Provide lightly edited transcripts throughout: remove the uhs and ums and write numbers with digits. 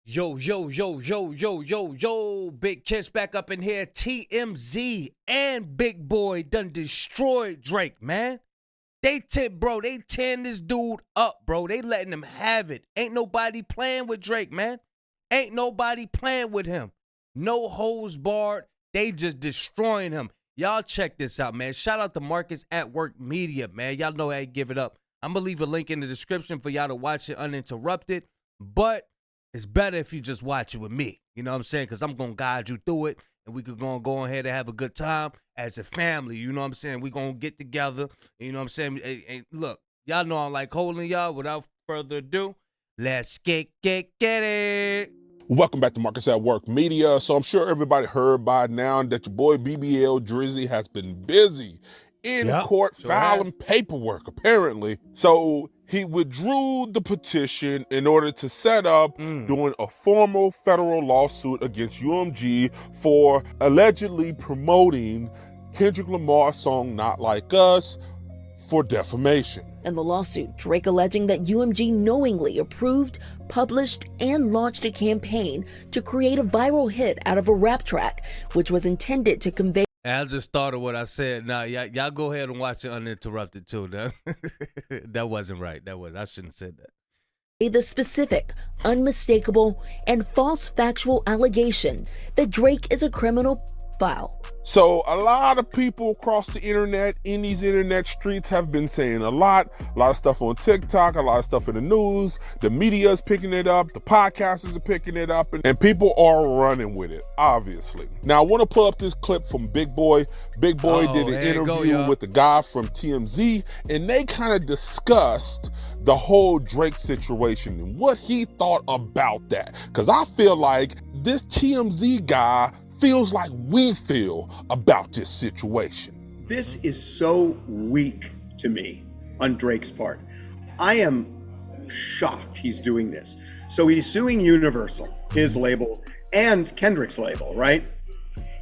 Yo, yo, yo, yo, yo, yo, yo. Big Kiss back up in here. TMZ and Big Boy done destroyed Drake, man. They tearing this dude up, bro. They letting him have it. Ain't nobody playing with Drake, man. Ain't nobody playing with him. No holds barred. They just destroying him. Y'all check this out, man. Shout out to Marcus at Work Media, man. Y'all know how to give it up. I'm going to leave a link in the description for y'all to watch it uninterrupted. But it's better if you just watch it with me. You know what I'm saying? Because I'm going to guide you through it. And we could go ahead and have a good time as a family. You know what I'm saying? We're going to get together. You know what I'm saying? And look, y'all know I'm like holding y'all. Without further ado, let's get it. Welcome back to Marcus at Work Media. So I'm sure everybody heard by now that your boy BBL Drizzy has been busy in court filing paperwork, apparently. So he withdrew the petition in order to set up doing a formal federal lawsuit against UMG for allegedly promoting Kendrick Lamar's song Not Like Us for defamation. In the lawsuit, Drake alleging that UMG knowingly approved, published, and launched a campaign to create a viral hit out of a rap track, which was intended to convey. I just started what I said. Now, y'all go ahead and watch it uninterrupted, too. That wasn't right. I shouldn't have said that. The specific, unmistakable, and false factual allegation that Drake is a criminal file. So a lot of people across the internet, in these internet streets, have been saying a lot of stuff on TikTok, a lot of stuff in the news. The media is picking it up, the podcasters are picking it up, and people are running with it, obviously. Now I want to pull up this clip from Big Boy. Big Boy did an interview with the guy from TMZ, and they kind of discussed the whole Drake situation and what he thought about that. Because I feel like this TMZ guy feels like we feel about this situation. This is so weak to me on Drake's part. I am shocked he's doing this. So he's suing Universal, his label, and Kendrick's label, right?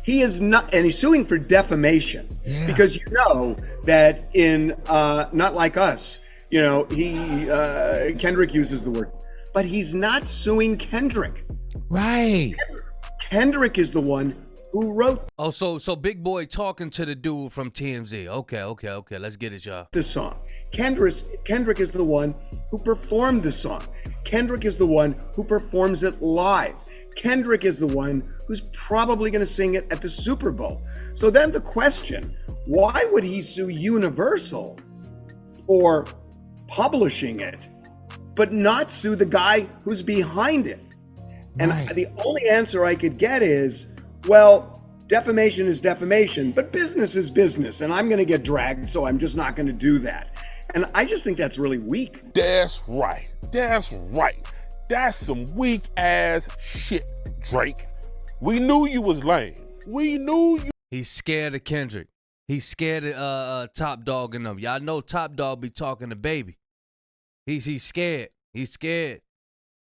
He is not, and he's suing for defamation because you know that in Not Like Us, you know, Kendrick uses the word, but he's not suing Kendrick. Right. Kendrick is the one who wrote. Oh, so Big Boy talking to the dude from TMZ. Okay. Let's get it, y'all. The song. Kendrick is the one who performed the song. Kendrick is the one who performs it live. Kendrick is the one who's probably going to sing it at the Super Bowl. So then the question, why would he sue Universal for publishing it, but not sue the guy who's behind it? And the only answer I could get is, well, defamation is defamation, but business is business, and I'm going to get dragged, so I'm just not going to do that. And I just think that's really weak. That's right. That's some weak ass shit, Drake. We knew you was lame. We knew you. He's scared of Kendrick. He's scared of Top Dog and them. Y'all know Top Dog be talking to Baby. He's scared. He's scared.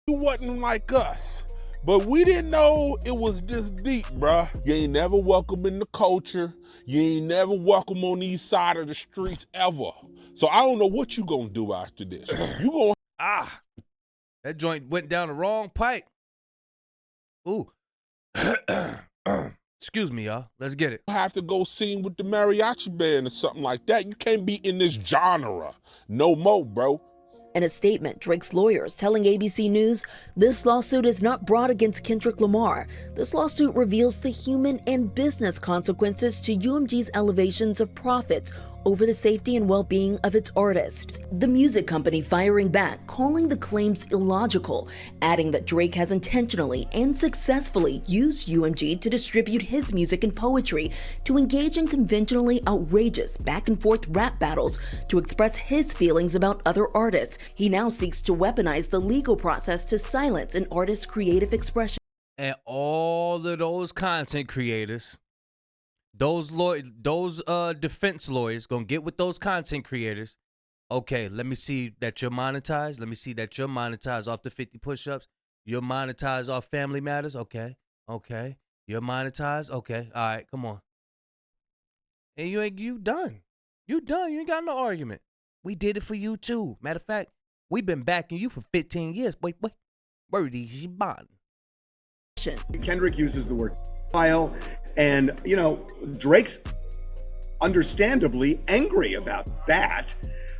You wasn't like us. But we didn't know it was this deep, bruh. You ain't never welcome in the culture. You ain't never welcome on these side of the streets ever. So I don't know what you gonna do after this. You gonna that joint went down the wrong pipe. Ooh. Excuse me, y'all. Let's get it. have to go sing with the mariachi band or something like that. You can't be in this genre no more, bro. In a statement, Drake's lawyers telling ABC News, this lawsuit is not brought against Kendrick Lamar. This lawsuit reveals the human and business consequences to UMG's elevations of profits over the safety and well-being of its artists. The music company firing back, calling the claims illogical, adding that Drake has intentionally and successfully used UMG to distribute his music and poetry, to engage in conventionally outrageous back-and-forth rap battles, to express his feelings about other artists. He now seeks to weaponize the legal process to silence an artist's creative expression. And all of those content creators, those defense lawyers gonna get with those content creators. Okay, let me see that you're monetized. Let me see that you're monetized off the 50 push-ups. You're monetized off Family Matters. Okay. You're monetized. Okay. All right, come on. And you done. You done. You ain't got no argument. We did it for you too. Matter of fact, we've been backing you for 15 years. Wait. Where are these bond? Kendrick uses the word file, and Drake's understandably angry about that.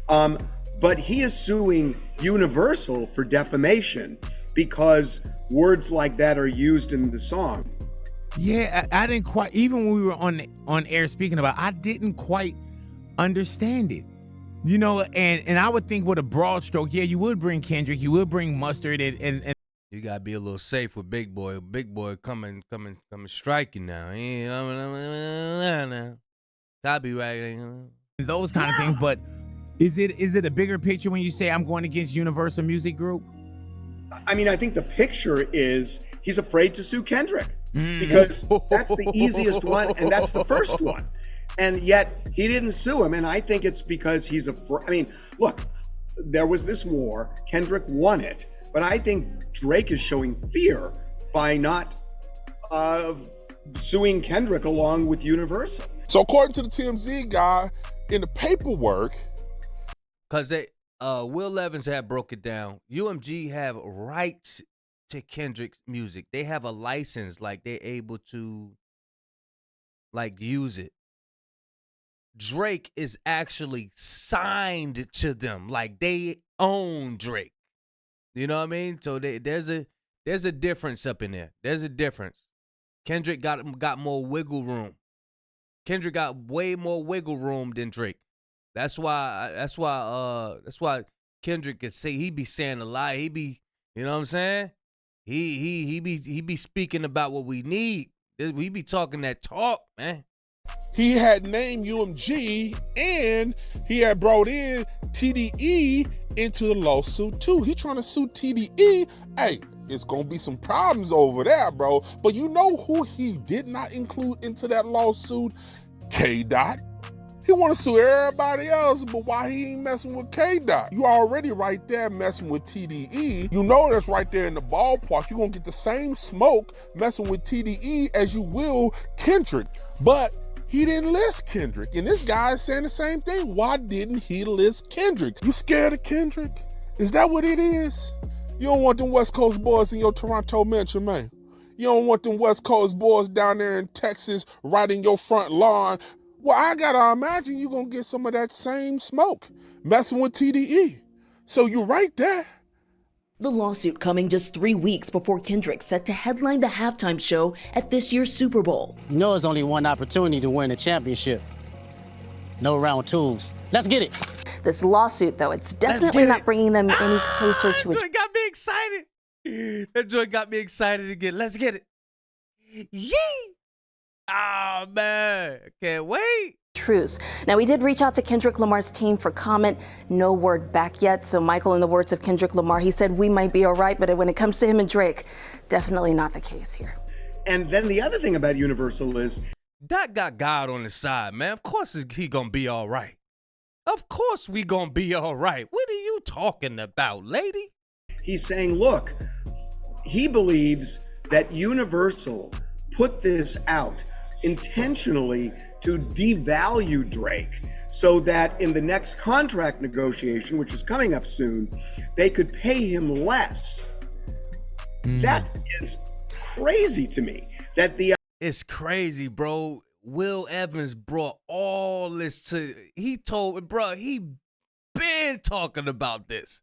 But he is suing Universal for defamation because words like that are used in the song. Yeah, I didn't quite, even when we were on air speaking about, I didn't quite understand it. And I would think with a broad stroke, yeah, you would bring Kendrick, you would bring Mustard, and you gotta be a little safe with Big Boy. Big Boy coming striking now. He ain't copyright. Those kind of things. But is it a bigger picture when you say I'm going against Universal Music Group? I mean, I think the picture is he's afraid to sue Kendrick because that's the easiest one and that's the first one. And yet he didn't sue him. And I think it's because he's afraid. I mean, look, there was this war. Kendrick won it. But I think Drake is showing fear by not suing Kendrick along with Universal. So according to the TMZ guy, in the paperwork, because Will Evans had broke it down, UMG have rights to Kendrick's music. They have a license, like they're able to use it. Drake is actually signed to them, like they own Drake. You know what I mean? So there's a difference up in there. There's a difference. Kendrick got more wiggle room. Kendrick got way more wiggle room than Drake. That's why Kendrick could say he be saying a lie. He be, you know what I'm saying? He be speaking about what we need. We be talking that talk, man. He had named UMG and he had brought in TDE into the lawsuit too. He trying to sue TDE. Hey, it's gonna be some problems over there, bro. But you know who he did not include into that lawsuit? K-Dot. He want to sue everybody else, but why he ain't messing with K-Dot? You already right there messing with TDE. You know that's right there in the ballpark. You're gonna get the same smoke messing with TDE as you will Kendrick. But he didn't list Kendrick. And this guy is saying the same thing. Why didn't he list Kendrick? You scared of Kendrick? Is that what it is? You don't want them West Coast boys in your Toronto mansion, man. You don't want them West Coast boys down there in Texas right in your front lawn. Well, I gotta imagine you're gonna get some of that same smoke messing with TDE. So you're right there. The lawsuit coming just 3 weeks before Kendrick set to headline the halftime show at this year's Super Bowl. You know there's only one opportunity to win a championship. No round twos. Let's get it. This lawsuit, though, it's definitely not bringing them any closer to it. That joint got me excited. That joint got me excited again. Let's get it. Yee! Oh, man. Can't wait. Truce. Now, we did reach out to Kendrick Lamar's team for comment. No word back yet. So, Michael, in the words of Kendrick Lamar, he said we might be all right, but when it comes to him and Drake, definitely not the case here. And then the other thing about Universal is Doc got God on his side, man. Of course he gonna be all right. Of course we gonna be all right. What are you talking about, lady? he's saying, look, he believes that Universal put this out intentionally to devalue Drake so that in the next contract negotiation, which is coming up soon, they could pay him less. That is crazy to me. It's crazy, bro. Will Evans brought all this to, he told, bro, he been talking about this.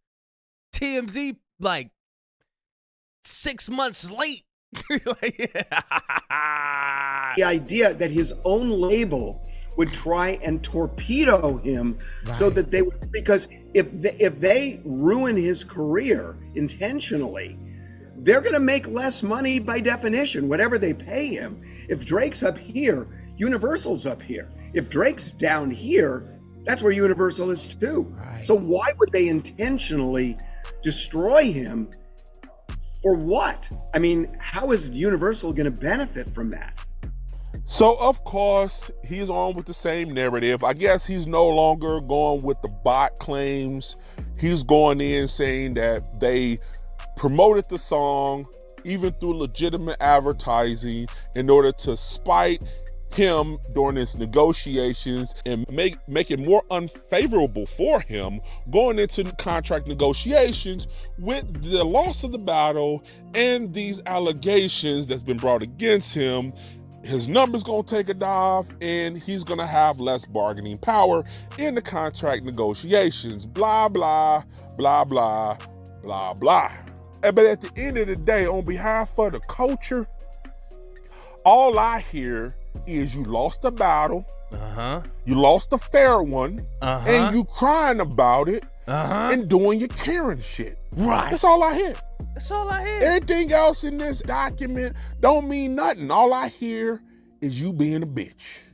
TMZ, like 6 months late. The idea that his own label would try and torpedo him so that they would, because if they ruin his career intentionally, they're going to make less money by definition, whatever they pay him. If Drake's up here, Universal's up here. If Drake's down here, that's where Universal is too. So why would they intentionally destroy him? For what? I mean, how is Universal going to benefit from that? So, of course, he's on with the same narrative. I guess he's no longer going with the bot claims. He's going in saying that they promoted the song, even through legitimate advertising, in order to spite him during his negotiations and make it more unfavorable for him going into contract negotiations with the loss of the battle and these allegations that's been brought against him. His number's gonna take a dive and he's gonna have less bargaining power in the contract negotiations. Blah, blah, blah, blah, blah, blah. But at the end of the day, on behalf of the culture, all I hear is you lost a battle, you lost a fair one, and you crying about it and doing your Karen shit. Right. That's all I hear. That's all I hear. Everything else in this document don't mean nothing. All I hear is you being a bitch.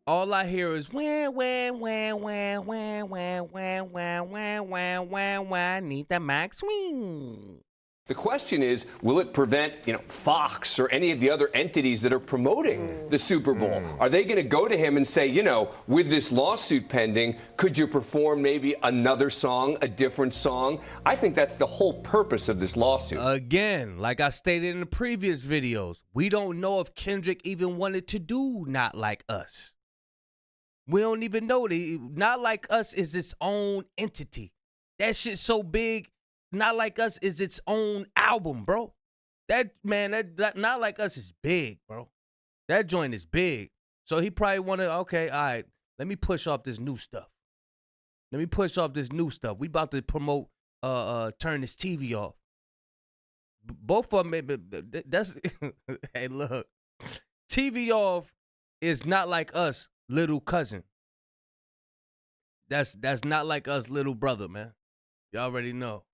All I hear is wah, wah, wah, wah, wah, wah, wah, wah, wah, wah, wah, wah, need the max swing. The question is, will it prevent, Fox or any of the other entities that are promoting the Super Bowl? Are they going to go to him and say, with this lawsuit pending, could you perform maybe another song, a different song? I think that's the whole purpose of this lawsuit. Again, like I stated in the previous videos, we don't know if Kendrick even wanted to do Not Like Us. We don't even know. Not Like Us is its own entity. That shit's so big. Not Like Us is its own album, bro. That Not Like Us is big, bro. That joint is big. So he probably wanted, okay, all right, let me push off this new stuff. We about to promote Turn This TV Off. Both of them, that's, hey, look. TV Off is Not Like Us, little cousin. That's Not Like Us, little brother, man. You already know.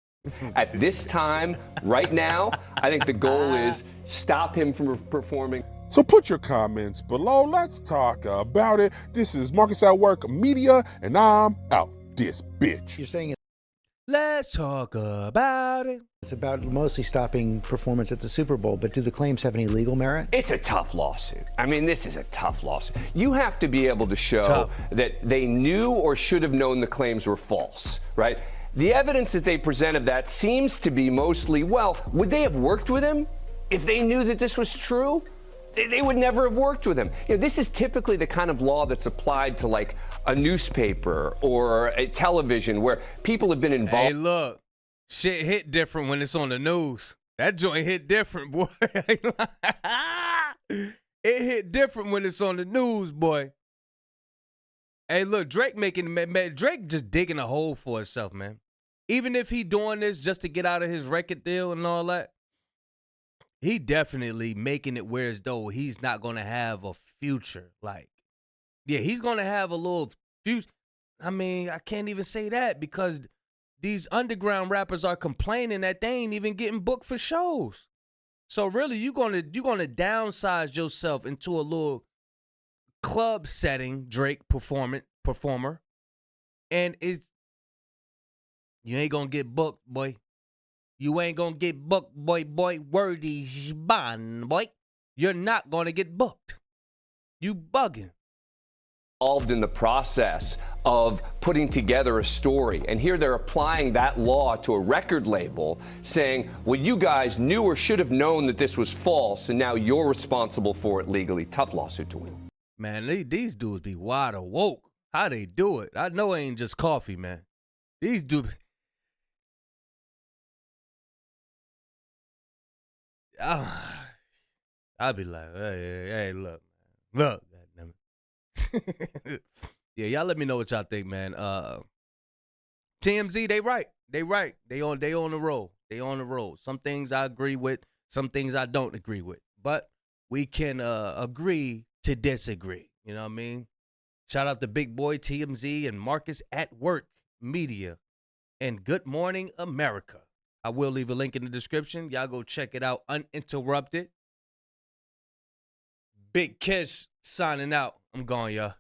At this time, right now, I think the goal is stop him from performing. So put your comments below. Let's talk about it. This is Marcus at Work Media, and I'm out this bitch. You're saying Let's talk about it. it's about mostly stopping performance at the Super Bowl, but do the claims have any legal merit? It's a tough lawsuit. I mean, this is a tough lawsuit. You have to be able to show that they knew or should have known the claims were false, right? The evidence that they present of that seems to be mostly, well, would they have worked with him if they knew that this was true? They would never have worked with him. This is typically the kind of law that's applied to like a newspaper or a television where people have been involved. Hey, look, shit hit different when it's on the news. That joint hit different, boy. It hit different when it's on the news, boy. Hey, look, Drake just digging a hole for himself, man. Even if he doing this just to get out of his record deal and all that, he definitely making it where as though he's not going to have a future. Like, yeah, he's going to have a little future. I mean, I can't even say that because these underground rappers are complaining that they ain't even getting booked for shows. So really, you're gonna downsize yourself into a little club setting, Drake performer, and you ain't gonna get booked, boy. You ain't gonna get booked, boy. Wordy bond, boy. You're not gonna get booked. You bugging. Involved in the process of putting together a story. And here they're applying that law to a record label saying, well, you guys knew or should have known that this was false, and now you're responsible for it legally. Tough lawsuit to win. Man, these dudes be wide awoke. How they do it? I know it ain't just coffee, man. These dudes. I'd be like, hey, look, goddammit. Yeah, y'all let me know what y'all think, man. TMZ, they right. They on the roll. They on the roll. Some things I agree with, some things I don't agree with. But we can agree to disagree. You know what I mean? Shout out to Big Boy, TMZ, and Marcus at Work Media. And Good Morning America. I will leave a link in the description. Y'all go check it out uninterrupted. Big Kiss signing out. I'm gone, y'all.